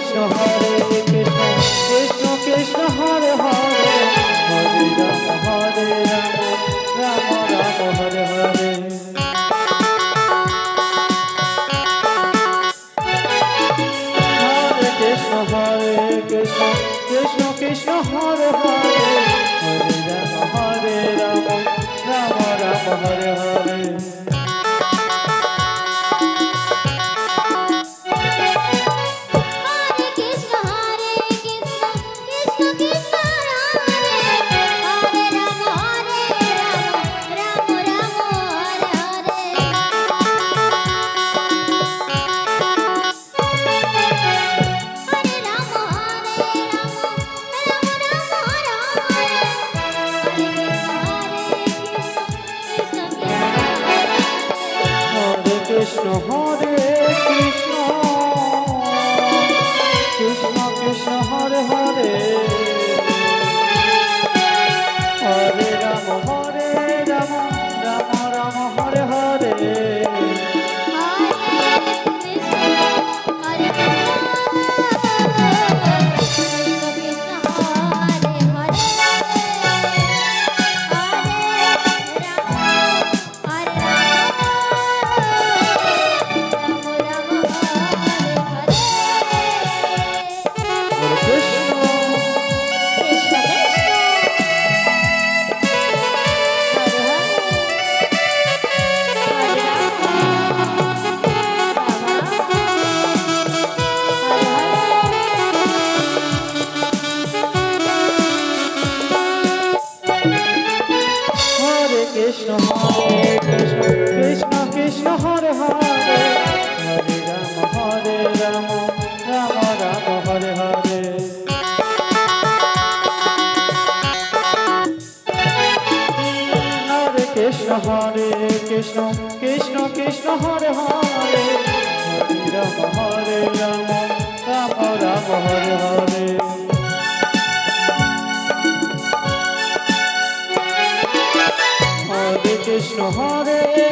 Krishna Hare Krishna Krishna Krishna Hare Hare Hare Rama Rama Rama Hare Hare Hare Krishna Krishna Krishna Hare Hare Hare Rama Rama Rama Hare Hare Krishna Hare Krishna Krishna Krishna Hare Hare Hare Rama Rama Rama Hare Hare Krishna Hare Krishna Krishna Krishna Hare Hare Hare Rama Rama Rama Hare Hare Hare Krishna Krishna Krishna Krishna Hare Hare Hare Rama Rama Rama Hare Hare Krishna Hare